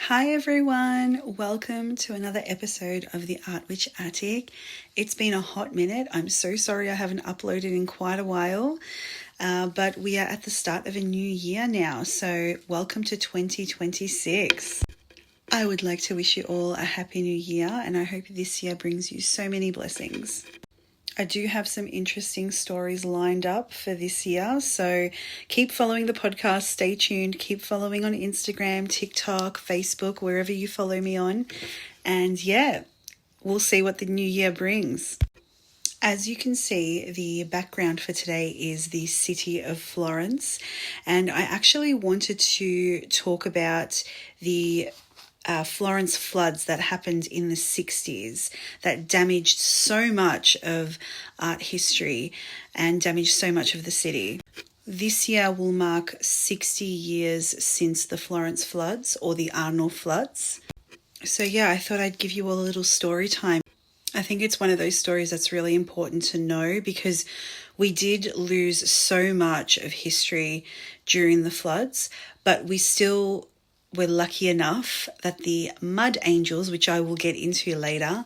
Hi everyone, welcome to another episode of the Art Witch Attic. It's been a hot minute. I'm so sorry I haven't uploaded in quite a while, but we are at the start of a new year now, so welcome to 2026. I would like to wish you all a happy new year, and I hope this year brings you so many blessings. I do have some interesting stories lined up for this year, so keep following the podcast, stay tuned, keep following on Instagram, TikTok, Facebook, wherever you follow me on, and yeah, we'll see what the new year brings. As you can see, the background for today is the city of Florence, and I actually wanted to talk about the Florence floods that happened in the 60s that damaged so much of art history and damaged so much of the city. This year will mark 60 years since the Florence floods, or the Arno floods. So yeah, I thought I'd give you all a little story time. I think it's one of those stories that's really important to know because we did lose so much of history during the floods, but we're lucky enough that the mud angels, which I will get into later,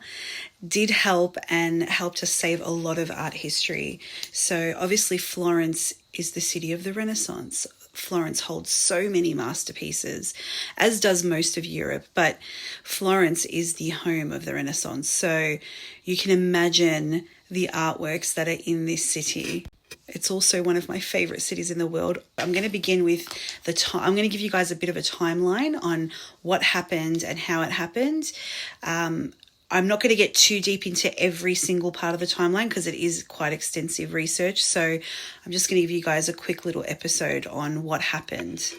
did help and helped us save a lot of art history. So obviously Florence is the city of the Renaissance. Florence holds so many masterpieces, as does most of Europe, but Florence is the home of the Renaissance. So you can imagine the artworks that are in this city. It's also one of my favorite cities in the world. I'm going to begin with I'm going to give you guys a bit of a timeline on what happened and how it happened. I'm not going to get too deep into every single part of the timeline because it is quite extensive research. So I'm just going to give you guys a quick little episode on what happened.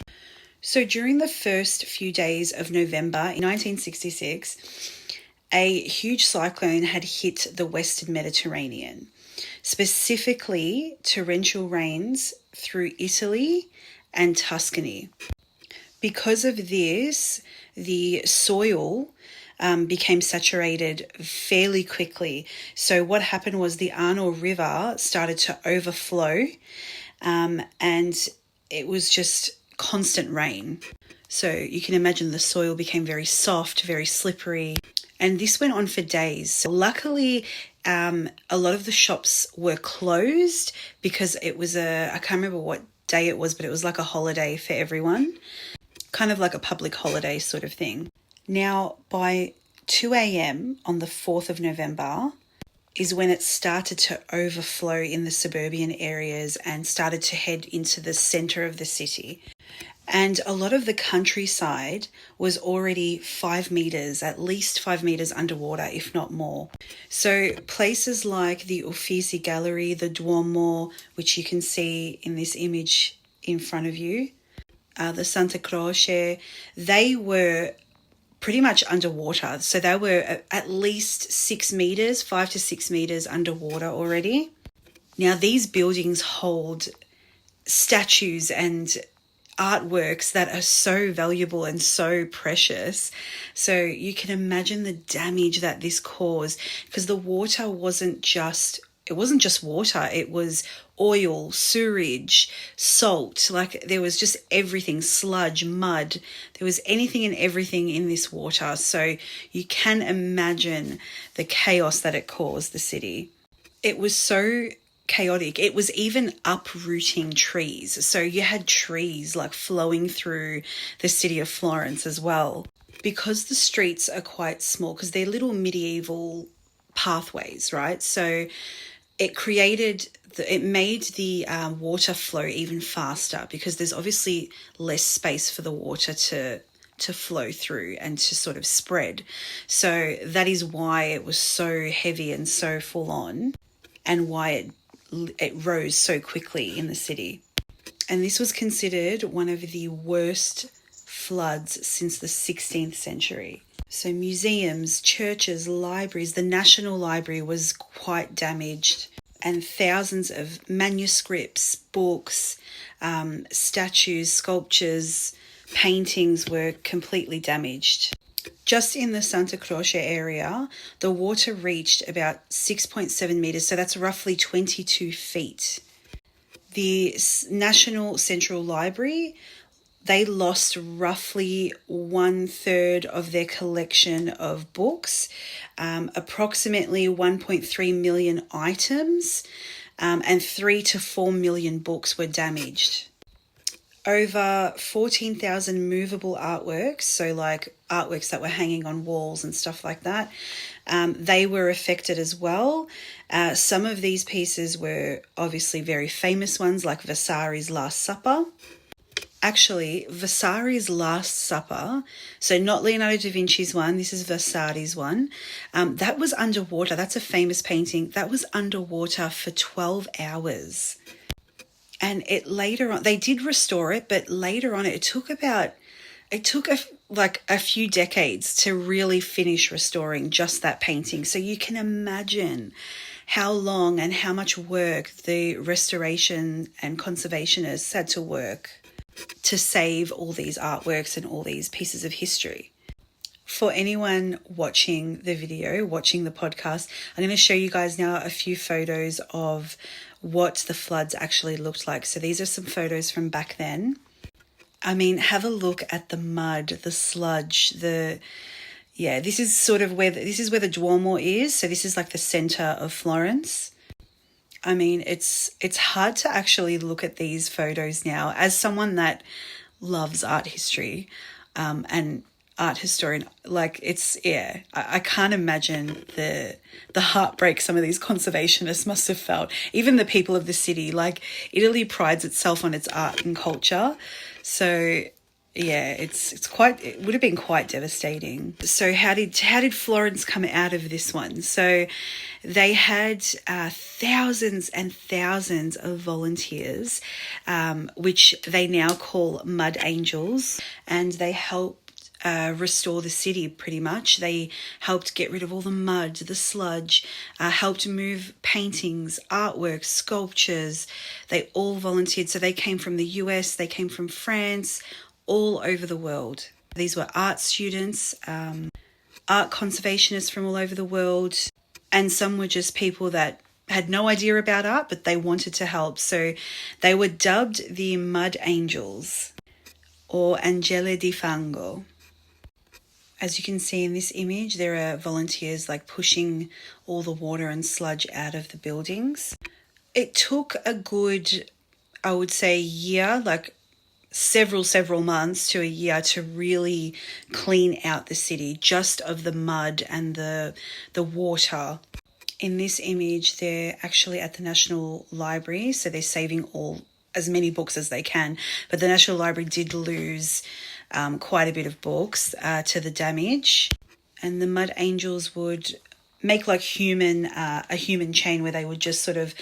So during the first few days of November in 1966, a huge cyclone had hit the Western Mediterranean, specifically torrential rains through Italy and Tuscany. Because of this, the soil became saturated fairly quickly. So what happened was the Arno River started to overflow, and it was just constant rain. So you can imagine the soil became very soft, very slippery, and this went on for days. So luckily, a lot of the shops were closed because it was I can't remember what day it was, but it was like a holiday for everyone, kind of like a public holiday sort of thing. Now, by 2 a.m. on the 4th of November is when it started to overflow in the suburban areas and started to head into the centre of the city. And a lot of the countryside was already 5 meters, at least 5 meters underwater, if not more. So places like the Uffizi Gallery, the Duomo, which you can see in this image in front of you, the Santa Croce, they were pretty much underwater. So they were at least 6 meters, 5 to 6 meters underwater already. Now these buildings hold statues and artworks that are so valuable and so precious. So you can imagine the damage that this caused, because the water wasn't just water, it was oil, sewage, salt, like there was just everything, sludge, mud, there was anything and everything in this water. So you can imagine the chaos that it caused the city. It was so chaotic. It was even uprooting trees. So you had trees like flowing through the city of Florence as well. Because the streets are quite small, because they're little medieval pathways, right? So it made the water flow even faster, because there's obviously less space for the water to flow through and to sort of spread. So that is why it was so heavy and so full on, and why it rose so quickly in the city. And this was considered one of the worst floods since the 16th century. So museums, churches, libraries, the National Library was quite damaged, and thousands of manuscripts, books, statues, sculptures, paintings were completely damaged. Just in the Santa Croce area, the water reached about 6.7 meters, so that's roughly 22 feet. The National Central Library they lost roughly 1/3 of their collection of books, approximately 1.3 million items, and 3 to 4 million books were damaged. Over 14,000 movable artworks, so like artworks that were hanging on walls and stuff like that, they were affected as well. Some of these pieces were obviously very famous ones, like Vasari's Last Supper. Actually, Vasari's Last Supper, so not Leonardo da Vinci's one, this is Vasari's one, that was underwater. That's a famous painting. That was underwater for 12 hours. And it later on, they did restore it, but later on it took a few decades to really finish restoring just that painting. So you can imagine how long and how much work the restoration and conservationists had to work to save all these artworks and all these pieces of history. For anyone watching the video, watching the podcast, I'm going to show you guys now a few photos of what the floods actually looked like. So these are some photos from back then. I mean, have a look at the mud, the sludge, this is where the Duomo is. So this is like the center of Florence. I mean, it's hard to actually look at these photos now as someone that loves art history, and art historian. Like I can't imagine the heartbreak some of these conservationists must have felt. Even the people of the city, like Italy prides itself on its art and culture. So yeah, it would have been quite devastating. So how did Florence come out of this one? So they had thousands and thousands of volunteers, which they now call mud angels, and they helped restore the city pretty much. They helped get rid of all the mud, the sludge, helped move paintings, artworks, sculptures. They all volunteered. So they came from the US, they came from France, all over the world. These were art students, art conservationists from all over the world, and some were just people that had no idea about art, but they wanted to help. So they were dubbed the Mud Angels, or Angeli di Fango. As you can see in this image, there are volunteers like pushing all the water and sludge out of the buildings. It took a good, I would say, year, like several months to a year, to really clean out the city just of the mud and the water. In this image, they're actually at the National Library, so they're saving as many books as they can. But the National Library did lose quite a bit of books to the damage. And the Mud Angels would make like a human chain where they would just sort of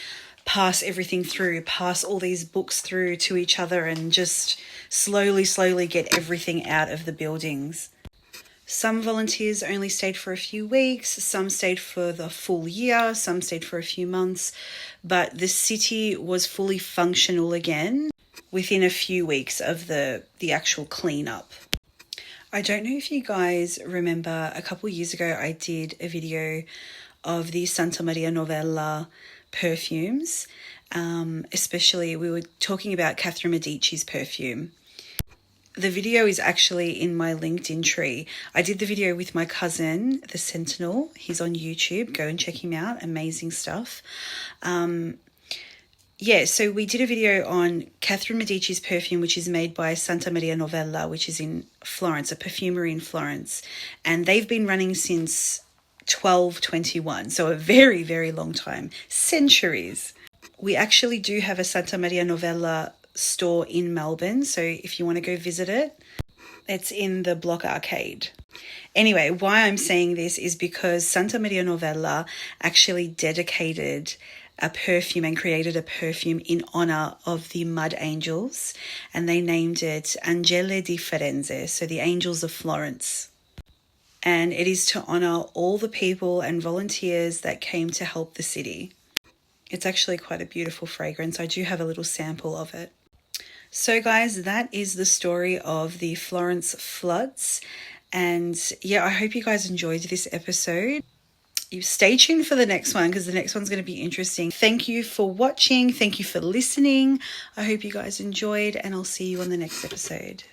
pass everything through, pass all these books through to each other, and just slowly get everything out of the buildings. Some volunteers only stayed for a few weeks, some stayed for the full year, some stayed for a few months, but the city was fully functional again within a few weeks of the actual cleanup. I don't know if you guys remember, a couple years ago I did a video of the Santa Maria Novella perfumes, especially we were talking about Catherine Medici's perfume. The video is actually in my LinkedIn tree. I did the video with my cousin, the Sentinel. He's on YouTube. Go and check him out. Amazing stuff. So we did a video on Catherine Medici's perfume, which is made by Santa Maria Novella, which is in Florence, a perfumery in Florence. And they've been running since 1221, so a very, very long time. Centuries. We actually do have a Santa Maria Novella store in Melbourne, so if you want to go visit it, it's in the Block Arcade. Anyway, why I'm saying this is because Santa Maria Novella actually dedicated a perfume and created a perfume in honor of the Mud Angels, and they named it Angeli di Firenze, so the Angels of Florence. And it is to honor all the people and volunteers that came to help the city. It's actually quite a beautiful fragrance. I do have a little sample of it. So guys, that is the story of the Florence Floods. And yeah, I hope you guys enjoyed this episode. You stay tuned for the next one, because the next one's going to be interesting. Thank you for watching. Thank you for listening. I hope you guys enjoyed, and I'll see you on the next episode.